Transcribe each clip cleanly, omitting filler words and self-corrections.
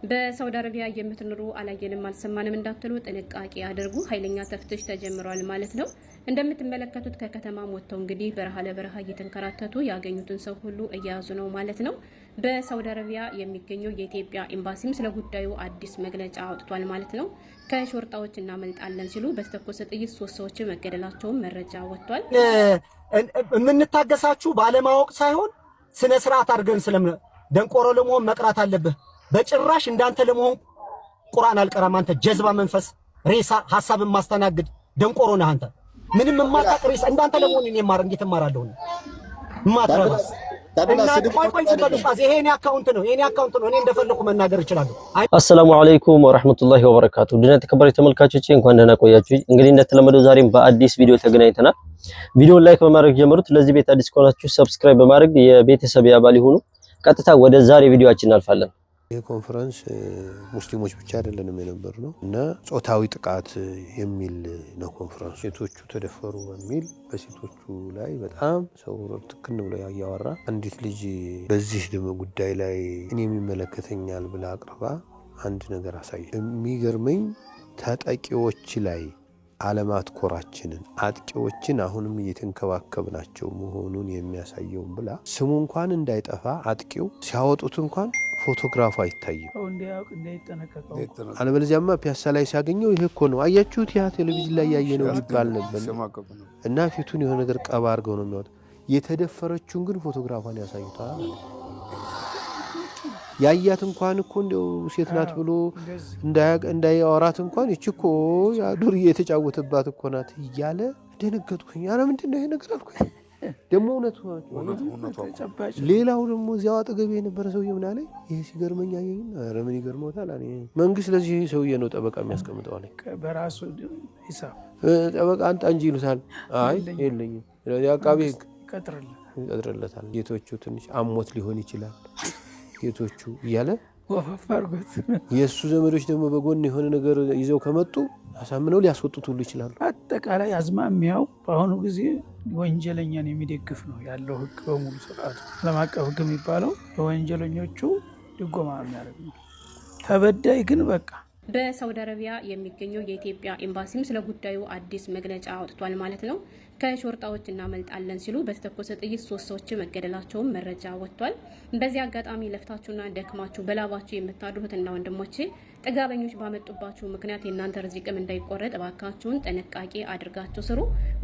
በሳውዲ አረቢያ የምትኖሩ አላየንም አልሰማንም እንዳትሉ ጥንቃቄ አድርጉ። ኃይለኛ ተፍትሽ ተጀምሯል ማለት ነው። እንደምትመለከቱት ከከተማ ወጥተው እንግዲህ በረሃ ለበረሃ እየተንከራተቱ ያገኙትን ሰው ሁሉ እያያዙ ነው ማለት ነው። በሳውዲ አረቢያ የሚገኘው የኢትዮጵያ ኤምባሲም ስለ ጉዳዩ አዲስ መግለጫ አውጥቷል ማለት ነው። ከሾርጣዎች እናመልጣለን ሲሉ በተተኮሰ ጥይት 3 ሰዎች መገደላቸውን መረጃ ወጥቷል። የምንታገሳችሁ ባለማወቅ ሳይሆን ስነ ስርዓት አድርገን ደንቆሮ ለመሆን መቅራት አለብህ። በጭራሽ እንዳንተ ለመሆን ቁርአን አልቀራም። አንተ ጀዝባ መንፈስ ሬሳ ሐሳብን ማስተናግድ ደንቆሮ ነህ አንተ። ምንም የማታውቅ ሬሳ እንዳንተ ለመሆን እንዴት እማራለሁ? ማትረባስ ይሄ የኔ አካውንት ነው እኔ እንደፈለኩ መናገር እችላለሁ። አሰላሙ አለይኩም ወራህመቱላሂ ወበረካቱ። ድና ተከበሩ ተመልካቾቼ እንኳን ደህና ቆያችሁ። እንግዲህ እንደተለመደው ዛሬም በአዲስ ቪዲዮ ተገናኝተናል። ቪዲዮውን ላይክ በማድረግ ጀምሩት። ለዚህ ቤት አዲስ ከሆናችሁ ሰብስክራይብ በማድረግ የቤተሰብ አባል ይሁኑ። ቀጥታ ወደ ዛሬ ቪዲዮአችን እናልፋለን። የኮንፈረንስ ሙስሊሞች ብቻ አይደለንም የነበርነው እና ጾታዊ ጥቃት የሚል ነው ኮንፈረንስ። ሴቶቹ ተደፈሩ በሚል በሴቶቹ ላይ በጣም ሰው ትክክል ብሎ ያያወራ አንዲት ልጅ በዚህ ጉዳይ ላይ እኔ የሚመለከተኛል ብላ አቅርባ አንድ ነገር አሳየ። የሚገርመኝ ተጠቂዎች ላይ አለማትኮራችንን አጥቂዎችን አሁንም እየተንከባከብናቸው መሆኑን የሚያሳየውን ብላ ስሙ እንኳን እንዳይጠፋ አጥቂው ሲያወጡት እንኳን ፎቶግራፉ አይታይም። አለበለዚያማ ፒያሳ ላይ ሲያገኘው ይሄ እኮ ነው አያችሁት፣ ያ ቴሌቪዥን ላይ ያየነው ይባል ነበር እና ፊቱን የሆነ ነገር ቀባ አድርገው ነው የሚያወጣ። የተደፈረችውን ግን ፎቶግራፏን ያሳዩታል። ያያት እንኳን እኮ እንደው ሴት ናት ብሎ እንዳያወራት እንኳን እቺ እኮ ያ ዱርዬ የተጫወተባት እኮ ናት እያለ ደነገጥኩኝ። አረ ምንድነው ይሄ ነገር አልኩኝ። ደግሞ እውነቱ ሌላው ደግሞ እዚያው አጠገቤ የነበረ ሰውዬ ምን አለኝ፣ ይሄ ሲገርመኝ አየኝ። አረ ምን ይገርመውታል አለ መንግስት ለዚህ ሰውዬ ነው ጠበቃ የሚያስቀምጠው አለ። በራሱ ሂሳብ ጠበቃ አንጣ እንጂ ይሉታል። አይ የለኝም ያቃቤ ይቀጥርለታል። ጌቶቹ ትንሽ አሞት ሊሆን ይችላል ጌቶቹ እያለ ወፈፈርበት። የሱ ዘመዶች ደግሞ በጎን የሆነ ነገር ይዘው ከመጡ አሳምነው ሊያስወጡት ሁሉ ይችላሉ። አጠቃላይ አዝማሚያው በአሁኑ ጊዜ ወንጀለኛን የሚደግፍ ነው ያለው ህግ በሙሉ ስርዓቱ። ዓለም አቀፍ ህግ የሚባለው በወንጀለኞቹ ድጎማ የሚያደርግ ነው። ተበዳይ ግን በቃ በሳውዲ አረቢያ የሚገኘው የኢትዮጵያ ኤምባሲም ስለ ጉዳዩ አዲስ መግለጫ አውጥቷል ማለት ነው። ከሾርጣዎች እናመልጣለን ሲሉ በተተኮሰ ጥይት 3 ሰዎች መገደላቸውን መረጃ ወጥቷል። በዚህ አጋጣሚ ለፍታችሁና ደክማችሁ በላባችሁ የምታድሩትና ወንድሞቼ ጥጋበኞች ባመጡባችሁ ምክንያት የእናንተ ርዝቅም እንዳይቆረጥ እባካችሁን ጥንቃቄ አድርጋችሁ ስሩ።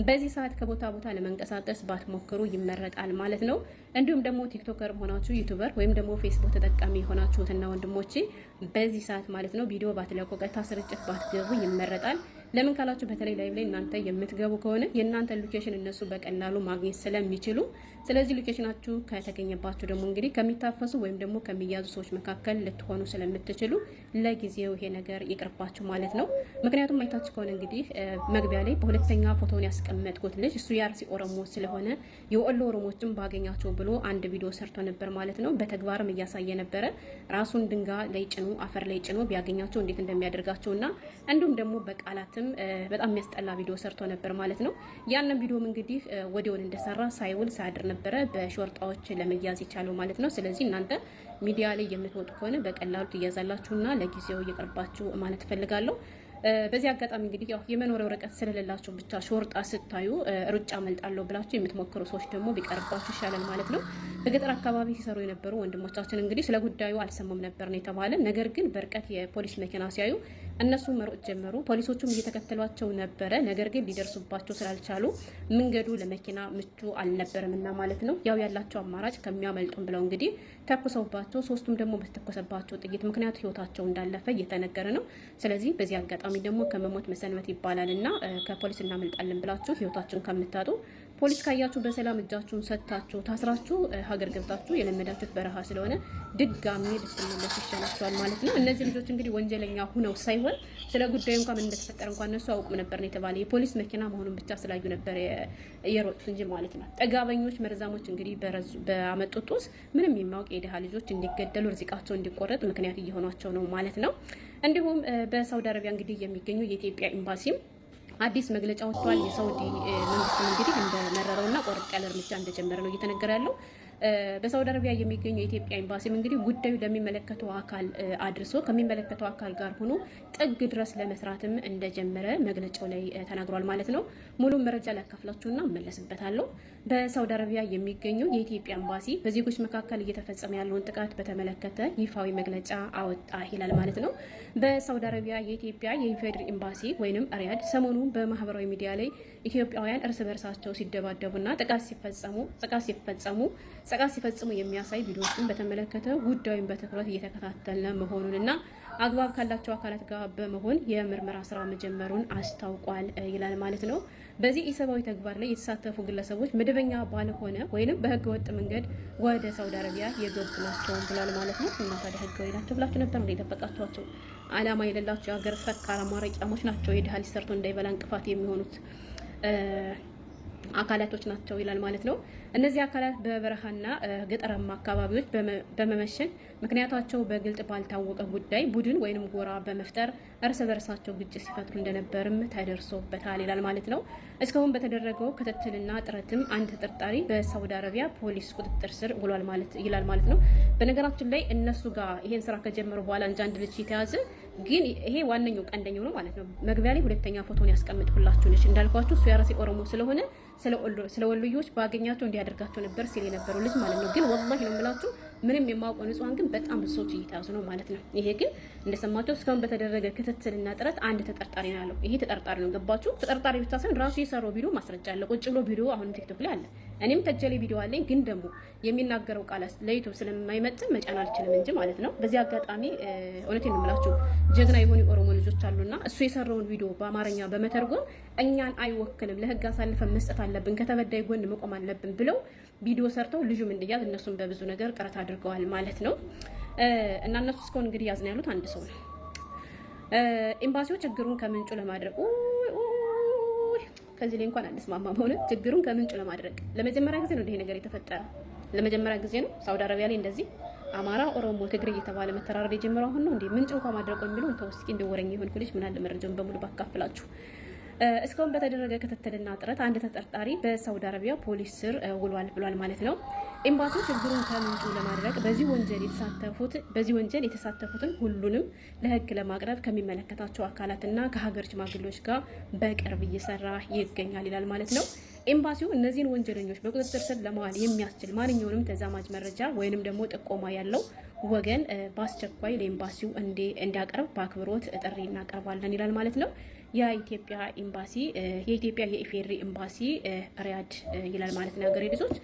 በዚህ ሰዓት ከቦታ ቦታ ለመንቀሳቀስ ባትሞክሩ ይመረጣል ማለት ነው። እንዲሁም ደግሞ ቲክቶከር ሆናችሁ ዩቲዩበር ወይም ደግሞ ፌስቡክ ተጠቃሚ ሆናችሁትና ወንድሞቼ በዚህ ሰዓት ማለት ነው ቪዲዮ ባትለቁ ቀጥታ ስርጭት ባትገቡ ይመረጣል። ለምን ካላችሁ በተለይ ላይቭ ላይ እናንተ የምትገቡ ከሆነ የእናንተ ሎኬሽን እነሱ በቀላሉ ማግኘት ስለሚችሉ፣ ስለዚህ ሎኬሽናችሁ ከተገኘባችሁ ደግሞ እንግዲህ ከሚታፈሱ ወይም ደግሞ ከሚያዙ ሰዎች መካከል ልትሆኑ ስለምትችሉ ለጊዜው ይሄ ነገር ይቅርባችሁ ማለት ነው። ምክንያቱም አይታችሁ ከሆነ እንግዲህ መግቢያ ላይ በሁለተኛ ፎቶውን ያስቀመጥኩት ልጅ እሱ የአርሲ ኦሮሞ ስለሆነ የወሎ ኦሮሞችን ባገኛቸው ብሎ አንድ ቪዲዮ ሰርቶ ነበር ማለት ነው። በተግባርም እያሳየ ነበረ። ራሱን ድንጋይ ላይ ጭኖ አፈር ላይ ጭኖ ቢያገኛቸው እንዴት እንደሚያደርጋቸውና እንዲሁም ደግሞ በቃላትም በጣም የሚያስጠላ ቪዲዮ ሰርቶ ነበር ማለት ነው። ያንን ቪዲዮም እንግዲህ ወዲያውን እንደሰራ ሳይውል ሳያድር ነበረ በሾርጣዎች ለመያዝ ይቻለው ማለት ነው። ስለዚህ እናንተ ሚዲያ ላይ የምትወጡ ከሆነ በቀላሉ ትያዛላችሁና ለጊዜው እየቀርባችሁ ማለት ፈልጋለሁ። በዚህ አጋጣሚ እንግዲህ ያው የመኖሪያ ወረቀት ስለሌላችሁ ብቻ ሾርጣ ስታዩ ሩጫ መልጣለሁ ብላችሁ የምትሞክሩ ሰዎች ደግሞ ቢቀርባችሁ ይሻላል ማለት ነው። በገጠር አካባቢ ሲሰሩ የነበሩ ወንድሞቻችን እንግዲህ ስለ ጉዳዩ አልሰሙም ነበር ነው የተባለ። ነገር ግን በርቀት የፖሊስ መኪና ሲያዩ እነሱ መሮጥ ጀመሩ። ፖሊሶቹም እየተከተሏቸው ነበረ። ነገር ግን ሊደርሱባቸው ስላልቻሉ መንገዱ ለመኪና ምቹ አልነበረምና ማለት ነው። ያው ያላቸው አማራጭ ከሚያመልጡም ብለው እንግዲህ ተኩሰውባቸው 3ቱም ደግሞ በተተኮሰባቸው ጥይት ምክንያት ህይወታቸው እንዳለፈ እየተነገረ ነው። ስለዚህ በዚህ አጋጣሚ ደግሞ ከመሞት መሰንበት ይባላልና ከፖሊስ እናመልጣለን ብላችሁ ህይወታችሁን ከምታጡ ፖሊስ ካያችሁ በሰላም እጃችሁን ሰጥታችሁ ታስራችሁ ሀገር ገብታችሁ የለመዳችሁት በረሃ ስለሆነ ድጋሚ ልትመለሱ ይሻላችኋል ማለት ነው። እነዚህ ልጆች እንግዲህ ወንጀለኛ ሁነው ሳይሆን ስለ ጉዳዩ እንኳን እንደተፈጠረ እንኳን እነሱ አውቁም ነበር ነው የተባለ። የፖሊስ መኪና መሆኑን ብቻ ስላዩ ነበር የሮጡት እንጂ ማለት ነው። ጠጋበኞች መርዛሞች እንግዲህ በአመጡት ጦስ ምንም የሚያውቅ የደሃ ልጆች እንዲገደሉ ርዝቃቸው እንዲቆረጥ ምክንያት እየሆኗቸው ነው ማለት ነው። እንዲሁም በሳውዲ አረቢያ እንግዲህ የሚገኘው የኢትዮጵያ ኤምባሲም አዲስ መግለጫ ወጥቷል። የሳውዲ መንግስት እንግዲህ እንደመረረውና ቆርጥ ያለ እርምጃ እንደጀመረ ነው እየተነገረ ያለው። በሳውዲ አረቢያ የሚገኘው የኢትዮጵያ ኤምባሲም እንግዲህ ጉዳዩ ለሚመለከተው አካል አድርሶ ከሚመለከተው አካል ጋር ሆኖ ጥግ ድረስ ለመስራትም እንደጀመረ መግለጫው ላይ ተናግሯል ማለት ነው። ሙሉ መረጃ ላካፍላችሁና እመለስበታለሁ። በሳውዲ አረቢያ የሚገኘው የኢትዮጵያ ኤምባሲ በዜጎች መካከል እየተፈጸመ ያለውን ጥቃት በተመለከተ ይፋዊ መግለጫ አወጣ ይላል ማለት ነው። በሳውዲ አረቢያ የኢትዮጵያ የኢፌዴሪ ኤምባሲ ወይንም ሪያድ ሰሞኑ በማህበራዊ ሚዲያ ላይ ኢትዮጵያውያን እርስ በርሳቸው ሲደባደቡና ጥቃት ሲፈጽሙ የሚያሳይ ቪዲዮዎችን በተመለከተ ጉዳዩን በትኩረት እየተከታተለ መሆኑንና አግባብ ካላቸው አካላት ጋር በመሆን የምርመራ ስራ መጀመሩን አስታውቋል ይላል ማለት ነው። በዚህ ኢሰብአዊ ተግባር ላይ የተሳተፉ ግለሰቦች መደበኛ ባልሆነ ወይንም በህገ ወጥ መንገድ ወደ ሳውዲ አረቢያ የገቡ ናቸው ብሏል ማለት ነው። እና ታዲያ ህጋዊ ናቸው ብላችሁ ነበር እንደ የጠበቃችኋቸው? አላማ የሌላቸው የሀገር ሰካራ ማረቂያሞች ናቸው የድሃ ልጅ ሰርቶ እንዳይበላ እንቅፋት የሚሆኑት አካላቶች ናቸው ይላል ማለት ነው። እነዚህ አካላት በበረሃና ገጠራማ አካባቢዎች በመመሸግ ምክንያታቸው በግልጽ ባልታወቀ ጉዳይ ቡድን ወይንም ጎራ በመፍጠር እርስ በርሳቸው ግጭት ሲፈጥሩ እንደነበርም ተደርሶበታል ይላል ማለት ነው። እስካሁን በተደረገው ክትትልና ጥረትም አንድ ተጠርጣሪ በሳውዲ አረቢያ ፖሊስ ቁጥጥር ስር ውሏል ይላል ማለት ነው። በነገራችን ላይ እነሱ ጋር ይሄን ስራ ከጀመሩ በኋላ እንጂ አንድ ልጅ የተያዘ ግን ይሄ ዋነኛው ቀንደኛው ነው ማለት ነው። መግቢያ ላይ ሁለተኛ ፎቶን ያስቀምጥኩላችሁ ነሽ እንዳልኳችሁ እሱ የራሴ ኦሮሞ ስለሆነ ስለ ወሎዮች ባገኛቸው እንዲያደርጋቸው ነበር ሲል የነበረው ልጅ ማለት ነው። ግን ወላሂ ነው የምላችሁ ምንም የማውቀው ንጹሃን ግን በጣም ብዙ ሰዎች እየተያዙ ነው ማለት ነው። ይሄ ግን እንደሰማችሁ እስካሁን በተደረገ ክትትልና ጥረት አንድ ተጠርጣሪ ነው ያለው። ይሄ ተጠርጣሪ ነው ገባችሁ? ተጠርጣሪ ብቻ ሳይሆን ራሱ የሰራው ቪዲዮ ማስረጃ አለ። ቁጭ ብሎ ቪዲዮ አሁን ቲክቶክ ላይ አለ። እኔም ተጀሌ ቪዲዮ አለኝ። ግን ደግሞ የሚናገረው ቃላት ለዩቲዩብ ስለማይመጥን መጫን አልችልም እንጂ ማለት ነው። በዚህ አጋጣሚ እውነቴን ነው የምላችሁ ጀግና የሆኑ የኦሮሞ ልጆች አሉና እሱ የሰራውን ቪዲዮ በአማርኛ በመተርጎም እኛን አይወክልም፣ ለህግ አሳልፈን መስጠት አለብን፣ ከተበዳይ ጎን መቆም አለብን ብለው ቪዲዮ ሰርተው ልጁም እንዲያዝ እነሱም በብዙ ነገር ጥረት አድርገዋል ማለት ነው። እና እነሱ እስካሁን እንግዲህ ያዝን ያሉት አንድ ሰው ነው። ኤምባሲው ችግሩን ከምንጩ ለማድረግ ከዚህ ላይ እንኳን አንስማማም። ሆነ ችግሩን ከምንጩ ለማድረግ ለመጀመሪያ ጊዜ ነው ይሄ ነገር የተፈጠረ። ለመጀመሪያ ጊዜ ነው ሳውዲ አረቢያ ላይ እንደዚህ አማራ፣ ኦሮሞ፣ ትግሬ እየተባለ መተራረድ የጀመረው አሁን ነው እንዴ? ምንጭ እንኳን ማድረግ የሚለው ተወስቂ እንደወረኝ ይሆን ኩልሽ ምን አለ መረጃውን በሙሉ ባካፍላችሁ። እስካሁን በተደረገ ክትትልና ጥረት አንድ ተጠርጣሪ በሳውዲ አረቢያ ፖሊስ ስር ውሏል ብሏል ማለት ነው። ኤምባሲው ችግሩን ከምንጩ ለማድረግ በዚህ ወንጀል የተሳተፉትን ሁሉንም ለህግ ለማቅረብ ከሚመለከታቸው አካላትና ከሀገር ሽማግሌዎች ጋር በቅርብ እየሰራ ይገኛል ይላል ማለት ነው። ኤምባሲው እነዚህን ወንጀለኞች በቁጥጥር ስር ለማዋል የሚያስችል ማንኛውንም ተዛማጅ መረጃ ወይንም ደግሞ ጥቆማ ያለው ወገን በአስቸኳይ ለኤምባሲው እንዲያቀርብ በአክብሮት ጥሪ እናቀርባለን ይላል ማለት ነው። የኢትዮጵያ ኤምባሲ የኢትዮጵያ የኢፌዴሪ ኤምባሲ ሪያድ ይላል ማለት ነው ሀገሬ ልጆች።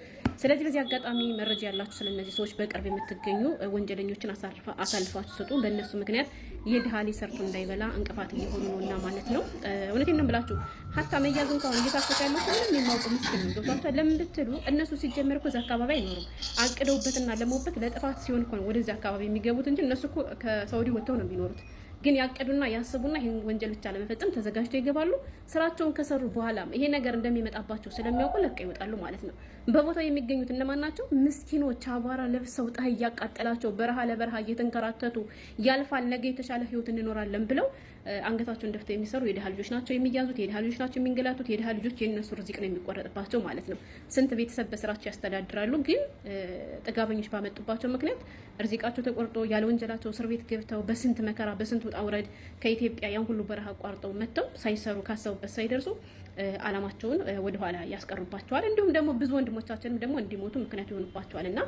ስለዚህ በዚህ አጋጣሚ መረጃ ያላችሁ ስለነዚህ ሰዎች በቅርብ የምትገኙ ወንጀለኞችን አሳልፋችሁ ስጡ። በእነሱ ምክንያት የድሃ ልጅ ሰርቶ እንዳይበላ እንቅፋት እየሆኑ ነውና ማለት ነው። እውነቴን ነው ብላችሁ ሀታ መያዝ እንኳን እየታሰቀ ያለው ምንም የማውቁ ምስኪን ነው። ገብቷችኋል? ለምን ብትሉ እነሱ ሲጀመር እኮ እዛ አካባቢ አይኖሩም። አቅደውበትና ለመውበት ለጥፋት ሲሆን እኮ ነው ወደዚህ አካባቢ የሚገቡት እንጂ እነሱ እኮ ከሳውዲ ወጥተው ነው የሚኖሩት። ግን ያቀዱና ያስቡና ይሄን ወንጀል ብቻ ለመፈጸም ተዘጋጅተው ይገባሉ። ስራቸውን ከሰሩ በኋላ ይሄ ነገር እንደሚመጣባቸው ስለሚያውቁ ለቀው ይወጣሉ ማለት ነው። በቦታው የሚገኙት እነማን ናቸው? ምስኪኖች፣ አቧራ ለብሰው ፀሐይ እያቃጠላቸው በረሃ ለበረሃ እየተንከራተቱ ያልፋል፣ ነገ የተሻለ ህይወት እንኖራለን ብለው አንገታቸውን ደፍተው የሚሰሩ የድሃ ልጆች ናቸው የሚያዙት፣ የድሃ ልጆች ናቸው የሚንገላቱት፣ የድሃ ልጆች የነሱ ርዚቅ ነው የሚቆረጥባቸው ማለት ነው። ስንት ቤተሰብ በስራቸው ያስተዳድራሉ። ግን ጥጋበኞች ባመጡባቸው ምክንያት ርዚቃቸው ተቆርጦ ያለ ወንጀላቸው እስር ቤት ገብተው በስንት መከራ በስንት ውጣ ውረድ ከኢትዮጵያ ያን ሁሉ በረሃ አቋርጠው መጥተው ሳይሰሩ ካሰቡበት ሳይደርሱ አላማቸውን ወደኋላ ያስቀሩባቸዋል። እንዲሁም ደግሞ ብዙ ወንድሞቻችንም ደግሞ እንዲሞቱ ምክንያት ይሆኑባቸዋል። እና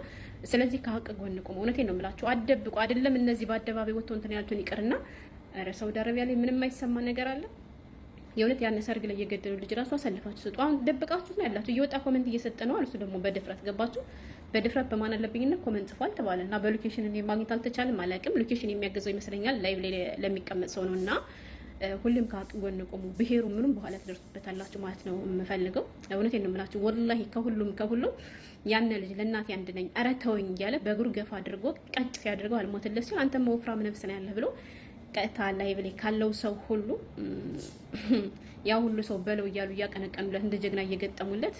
ስለዚህ ከሀቅ ጎን ቁሙ። እውነቴን ነው የምላችሁ፣ አትደብቁ። አይደለም እነዚህ በአደባባይ ወጥተው እንትን ያሉትን ይቅርና ሳውዲ አረቢያ ላይ ምንም የማይሰማ ነገር አለ። የእውነት ያን ሰርግ ላይ እየገደሉ ልጅ ራሱ አሳልፋችሁ ስጡ። አሁን ደብቃችሁ ነው ያላችሁ። እየወጣ ኮሜንት እየሰጠ ነው አሉ። እሱ ደግሞ በድፍረት ገባችሁ። በድፍረት በማን አለብኝነት ኮሜንት ጽፏል ተባለ እና በሎኬሽን ማግኘት አልተቻለም። አላውቅም። ሎኬሽን የሚያገዘው ይመስለኛል ላይቭ ላይ ለሚቀመጥ ሰው ነው። እና ሁሉም ከሀቅ ጎን ቆሙ። ብሄሩ ምንም በኋላ ትደርሱበታላችሁ ማለት ነው የምፈልገው። እውነቴን ነው የምላችሁ ወላሂ ከሁሉም ያን ልጅ ለእናቴ አንድ ነኝ ኧረ ተወኝ እያለ በእግሩ ገፋ አድርጎ ቀጭ ሲያደርገው አልሞትለት ሲል አንተም ወፍራም ነብስ ነው ያለህ ብሎ ቀጥታ ላይቭ ላይ ካለው ሰው ሁሉ ያ ሁሉ ሰው በለው እያሉ እያቀነቀኑለት እንደ ጀግና እየገጠሙለት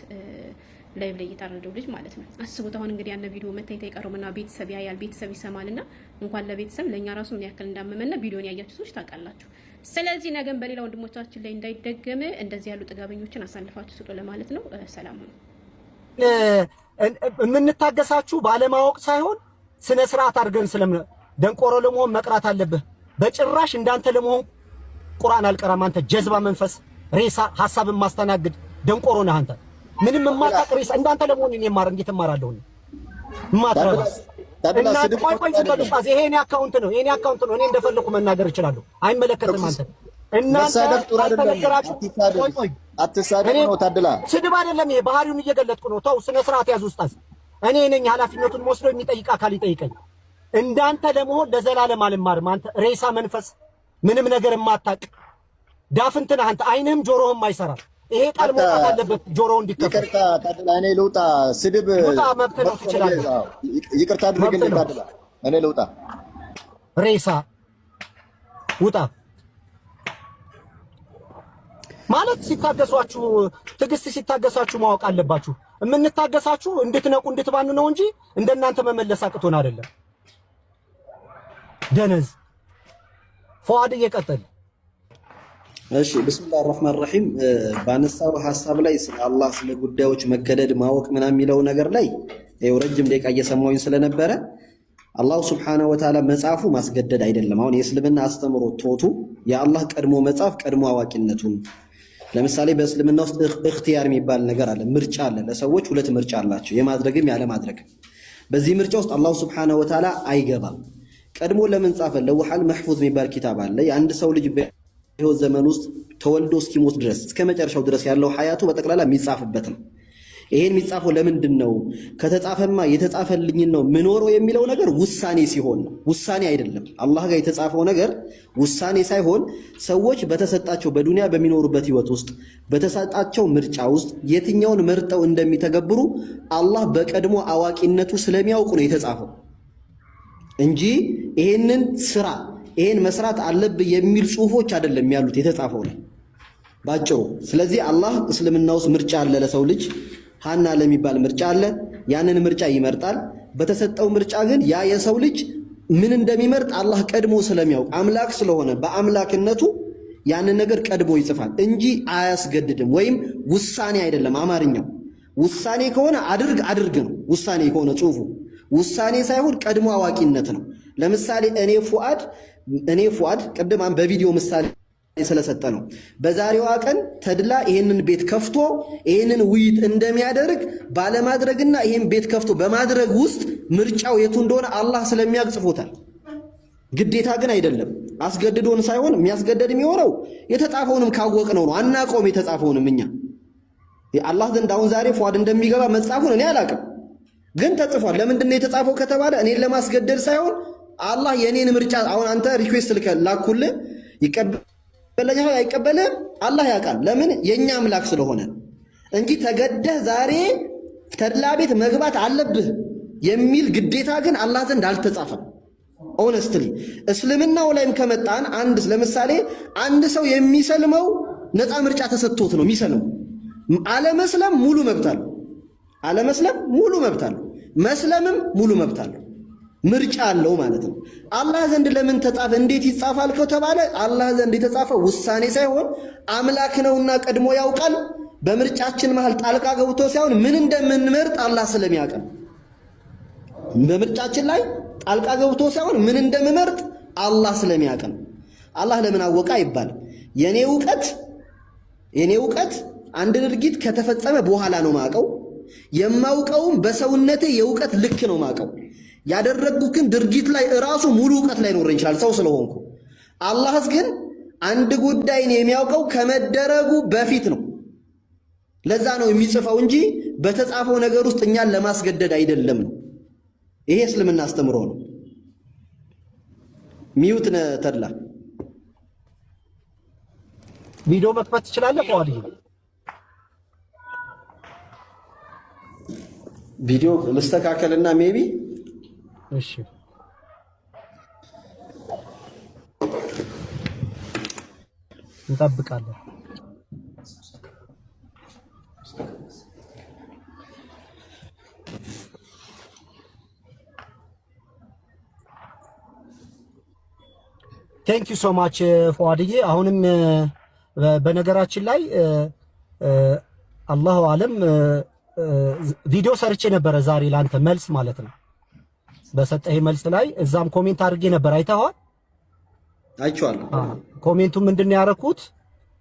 ላይቭ ላይ እየታረደው ልጅ ማለት ነው። አስቡት። አሁን እንግዲህ ያነ ቪዲዮ መታየት አይቀርምና ቤተሰብ ያያል፣ ቤተሰብ ይሰማልና እንኳን ለቤተሰብ ለኛ ራሱ ምን ያክል እንዳመመና ቪዲዮን ያያችሁ ሰዎች ታውቃላችሁ። ስለዚህ ነገም በሌላ ወንድሞቻችን ላይ እንዳይደገም እንደዚህ ያሉ ጥጋበኞችን አሳልፋችሁ ስጡ ለማለት ነው። ሰላም ነው። የምንታገሳችሁ ባለማወቅ ሳይሆን ስነ ስርዓት አድርገን ደንቆሮ ለመሆን መቅራት አለብህ። በጭራሽ እንዳንተ ለመሆን ቁርአን አልቀራም። አንተ ጀዝባ መንፈስ ሬሳ ሐሳብን ማስተናግድ ደንቆሮ ነህ አንተ። ምንም የማታውቅ ሬሳ እንዳንተ ለመሆን እኔ እንዴት እማራለሁ? ማትረባ እና ቆይ ስጠልፋዝ ይሄ የኔ አካውንት ነው፣ የኔ አካውንት ነው። እኔ እንደፈለኩ መናገር እችላለሁ። አይመለከትም አንተ እናንተ አልተነገራችሁ። ቆይ አትሳደብ ነው ታድላ። ስድብ አይደለም ይሄ፣ ባህሪውን እየገለጥኩ ነው። ተው ስነ ስርዓት ያዝ ኡስታዝ። እኔ ነኝ ኃላፊነቱን ወስዶ የሚጠይቅ አካል ይጠይቀኝ። እንዳንተ ለመሆን ለዘላለም አልማርም። አንተ ሬሳ መንፈስ ምንም ነገር የማታውቅ ዳፍንት ነህ አንተ። አይንህም ጆሮህም አይሰራም። ይሄ ቃል መውጣት አለበት ጆሮው እንዲከፈት። ይቅርታ ታድላ፣ እኔ ልውጣ። ስድብ ልውጣ መብት ነው፣ ትችላለህ። ይቅርታ አድርግልኝ ታድላ፣ እኔ ልውጣ። ሬሳ ውጣ ማለት ሲታገሷችሁ፣ ትዕግስት ሲታገሳችሁ ማወቅ አለባችሁ። የምንታገሳችሁ እንድትነቁ እንድትባኑ ነው እንጂ እንደናንተ መመለስ አቅቶን አይደለም። ደነዝ ፏድ እየቀጠል እሺ ቢስሚላህ አርህማን ረሂም። ባነሳው ሐሳብ ላይ ስለ አላህ ስለ ጉዳዮች መገደድ ማወቅ ምናምን የሚለው ነገር ላይ ይኸው ረጅም ደቂቃ እየሰማሁኝ ስለነበረ አላህ ሱብሓነሁ ወተዓላ መጻፉ ማስገደድ አይደለም። አሁን የእስልምና አስተምሮ ቶቱ የአላህ ቀድሞ መጻፍ ቀድሞ አዋቂነቱን። ለምሳሌ በእስልምና ውስጥ እክትያር የሚባል ነገር አለ፣ ምርጫ አለ። ለሰዎች ሁለት ምርጫ አላቸው፣ የማድረግም ያለ ማድረግ። በዚህ ምርጫ ውስጥ አላህ ሱብሓነሁ ወተዓላ አይገባም። ቀድሞ ለምን ጻፈ? ለውሐል መሕፉዝ የሚባል ኪታብ አለ። የአንድ ሰው ልጅ በሕይወት ዘመን ውስጥ ተወልዶ እስኪሞት ድረስ እስከ መጨረሻው ድረስ ያለው ሐያቱ በጠቅላላ የሚጻፍበት ነው። ይሄን የሚጻፈው ለምንድን ነው? ከተጻፈማ የተጻፈልኝን ነው ምኖረው የሚለው ነገር ውሳኔ ሲሆን ነው። ውሳኔ አይደለም። አላህ ጋር የተጻፈው ነገር ውሳኔ ሳይሆን ሰዎች በተሰጣቸው በዱንያ በሚኖሩበት ህይወት ውስጥ በተሰጣቸው ምርጫ ውስጥ የትኛውን መርጠው እንደሚተገብሩ አላህ በቀድሞ አዋቂነቱ ስለሚያውቁ ነው የተጻፈው እንጂ ይሄንን ስራ ይሄን መስራት አለብህ የሚል ጽሁፎች አይደለም ያሉት የተጻፈው ነው ባጭሩ። ስለዚህ አላህ እስልምና ውስጥ ምርጫ አለ ለሰው ልጅ ሃና ለሚባል ምርጫ አለ። ያንን ምርጫ ይመርጣል። በተሰጠው ምርጫ ግን ያ የሰው ልጅ ምን እንደሚመርጥ አላህ ቀድሞ ስለሚያውቅ አምላክ ስለሆነ በአምላክነቱ ያንን ነገር ቀድሞ ይጽፋል እንጂ አያስገድድም። ወይም ውሳኔ አይደለም። አማርኛው ውሳኔ ከሆነ አድርግ ነው። ውሳኔ ከሆነ ጽሁፉ ውሳኔ ሳይሆን ቀድሞ አዋቂነት ነው። ለምሳሌ እኔ ፉአድ ቅድም በቪዲዮ ምሳሌ ስለሰጠ ነው። በዛሬዋ ቀን ተድላ ይሄንን ቤት ከፍቶ ይሄንን ውይይት እንደሚያደርግ ባለማድረግና ይሄን ቤት ከፍቶ በማድረግ ውስጥ ምርጫው የቱ እንደሆነ አላህ ስለሚያውቅ ጽፎታል። ግዴታ ግን አይደለም። አስገድዶን ሳይሆን የሚያስገደድ የሚሆነው የተጻፈውንም ካወቅነው ነው። አናውቀውም የተጻፈውንም እኛ አላህ ዘንድ አሁን ዛሬ ፉአድ እንደሚገባ መጻፉን እኔ አላውቅም፣ ግን ተጽፏል። ለምንድን ነው የተጻፈው ከተባለ እኔን ለማስገደድ ሳይሆን አላህ የኔን ምርጫ አሁን አንተ ሪኩዌስት ላኩልህ ይቀበለኛል አይቀበልም አላህ ያውቃል። ለምን የኛ አምላክ ስለሆነ እንጂ ተገደህ ዛሬ ተድላ ቤት መግባት አለብህ የሚል ግዴታ ግን አላህ ዘንድ አልተጻፈም። ኦነስትሊ እስልምናው ላይም ከመጣን ለምሳሌ አንድ ሰው የሚሰልመው ነፃ ምርጫ ተሰጥቶት ነው የሚሰልመው። አለመስለም ሙሉ መብት አለው። አለመስለም ሙሉ መብት አለው። መስለምም ሙሉ መብት አለው። ምርጫ አለው ማለት ነው። አላህ ዘንድ ለምን ተጻፈ? እንዴት ይጻፋል ከተባለ አላህ ዘንድ የተጻፈው ውሳኔ ሳይሆን አምላክ ነውና ቀድሞ ያውቃል። በምርጫችን መሃል ጣልቃ ገብቶ ሳይሆን ምን እንደምንመርጥ አላህ ስለሚያውቅ በምርጫችን ላይ ጣልቃ ገብቶ ሳይሆን ምን እንደምመርጥ አላህ ስለሚያውቅ ነው። አላህ ለምን አወቀ አይባልም። የኔ ዕውቀት አንድ ድርጊት ከተፈጸመ በኋላ ነው ማቀው። የማውቀውም በሰውነቴ የዕውቀት ልክ ነው ማቀው። ያደረግኩትን ድርጊት ላይ እራሱ ሙሉ ዕውቀት ላይ ኖር ይችላል ሰው ስለሆንኩ። አላህስ ግን አንድ ጉዳይን የሚያውቀው ከመደረጉ በፊት ነው። ለዛ ነው የሚጽፈው እንጂ በተጻፈው ነገር ውስጥ እኛን ለማስገደድ አይደለም ነው። ይሄ እስልምና አስተምሮ ነው። ሚዩት ተድላ ቪዲዮ መክፈት ትችላለህ ፏድ? ቪዲዮ መስተካከልና ሜቢ እሺ እንጠብቃለን። ቴንክ ዩ ሶ ማች ፏድዬ። አሁንም በነገራችን ላይ አላሁ አለም ቪዲዮ ሰርቼ ነበረ ዛሬ ላንተ መልስ ማለት ነው። በሰጠህ መልስ ላይ እዛም ኮሜንት አድርጌ ነበር። አይተኸዋል? አይቼዋለሁ። ኮሜንቱ ምንድነው ያደረኩት?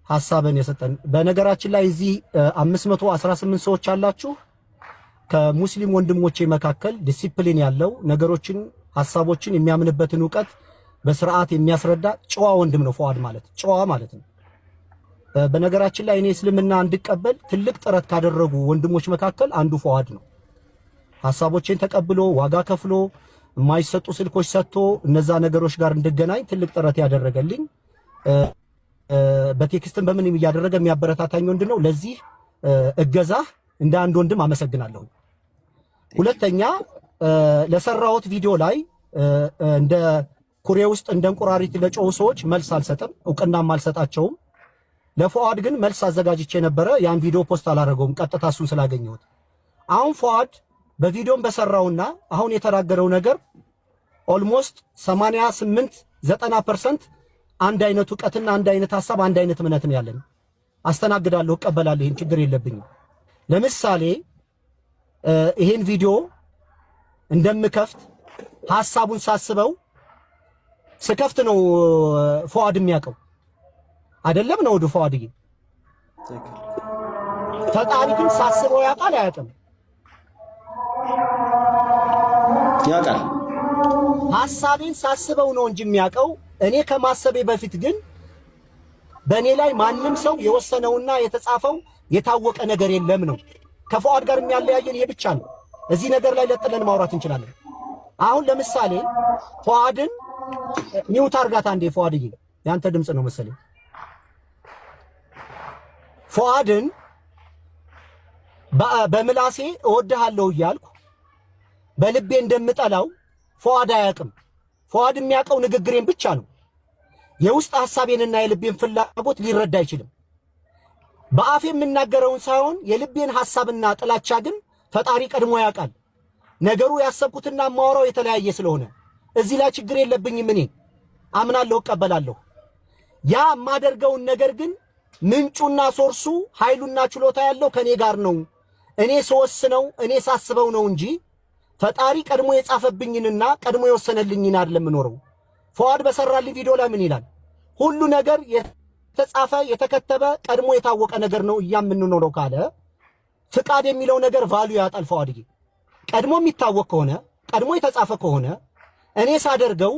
ሐሳብን የሰጠን በነገራችን ላይ እዚህ 518 ሰዎች አላችሁ። ከሙስሊም ወንድሞቼ መካከል ዲሲፕሊን ያለው ነገሮችን ሐሳቦችን የሚያምንበትን ዕውቀት በስርዓት የሚያስረዳ ጨዋ ወንድም ነው ፉአድ ማለት ጨዋ ማለት ነው። በነገራችን ላይ እኔ እስልምና እንድቀበል ትልቅ ጥረት ካደረጉ ወንድሞች መካከል አንዱ ፉአድ ነው። ሐሳቦችን ተቀብሎ ዋጋ ከፍሎ የማይሰጡ ስልኮች ሰጥቶ እነዛ ነገሮች ጋር እንድገናኝ ትልቅ ጥረት ያደረገልኝ በቴክስትም በምንም እያደረገ የሚያበረታታኝ ወንድ ነው። ለዚህ እገዛህ እንደ አንድ ወንድም አመሰግናለሁ። ሁለተኛ ለሰራሁት ቪዲዮ ላይ እንደ ኩሬ ውስጥ እንደ እንቁራሪት ለጮሁ ሰዎች መልስ አልሰጥም፣ እውቅናም አልሰጣቸውም። ለፉአድ ግን መልስ አዘጋጅቼ ነበረ። ያን ቪዲዮ ፖስት አላደረገውም፣ ቀጥታ እሱን ስላገኘሁት። አሁን ፉአድ በቪዲዮም በሰራውና አሁን የተናገረው ነገር ኦልሞስት 88-90% አንድ አይነት ዕውቀትና አንድ አይነት ሐሳብ አንድ አይነት እምነት ነው ያለን። አስተናግዳለሁ፣ እቀበላለሁ፣ ይሄን ችግር የለብኝም። ለምሳሌ ይሄን ቪዲዮ እንደምከፍት ሐሳቡን ሳስበው ስከፍት ነው ፉአድ የሚያውቀው አይደለም ነው ወደ ፉአድ ግን ፈጣሪ ግን ሳስበው ያውቃል አያውቅም? ያውቃል። ሐሳቤን ሳስበው ነው እንጂ የሚያውቀው እኔ ከማሰቤ በፊት ግን በእኔ ላይ ማንም ሰው የወሰነውና የተጻፈው የታወቀ ነገር የለም ነው። ከፉአድ ጋር የሚያለያየን ይሄ ብቻ ነው። እዚህ ነገር ላይ ለጥለን ማውራት እንችላለን። አሁን ለምሳሌ ፉአድን ሚውት አርጋት አንዴ። ፉአድዬ ያንተ ድምጽ ነው መሰለኝ። ፉአድን በምላሴ እወድሃለሁ እያልኩ በልቤ እንደምጠላው ፉአድ አያውቅም። ፉአድ የሚያውቀው ንግግሬን ብቻ ነው። የውስጥ ሐሳቤንና የልቤን ፍላጎት ሊረዳ አይችልም። በአፍ የምናገረውን ሳይሆን የልቤን ሐሳብና ጥላቻ ግን ፈጣሪ ቀድሞ ያውቃል። ነገሩ ያሰብኩትና ማወራው የተለያየ ስለሆነ እዚህ ላይ ችግር የለብኝም። እኔ አምናለሁ፣ እቀበላለሁ። ያ የማደርገውን ነገር ግን ምንጩና ሶርሱ ኃይሉና ችሎታ ያለው ከኔ ጋር ነው። እኔ ስወስነው እኔ ሳስበው ነው እንጂ ፈጣሪ ቀድሞ የጻፈብኝንና ቀድሞ የወሰነልኝን አይደለም የምኖረው። ፉአድ በሰራልኝ ቪዲዮ ላይ ምን ይላል? ሁሉ ነገር የተጻፈ የተከተበ ቀድሞ የታወቀ ነገር ነው የምንኖረው ካለ ፍቃድ የሚለው ነገር ቫልዩ ያጣል። ፉአድዬ ቀድሞ የሚታወቅ ከሆነ ቀድሞ የተጻፈ ከሆነ እኔ ሳደርገው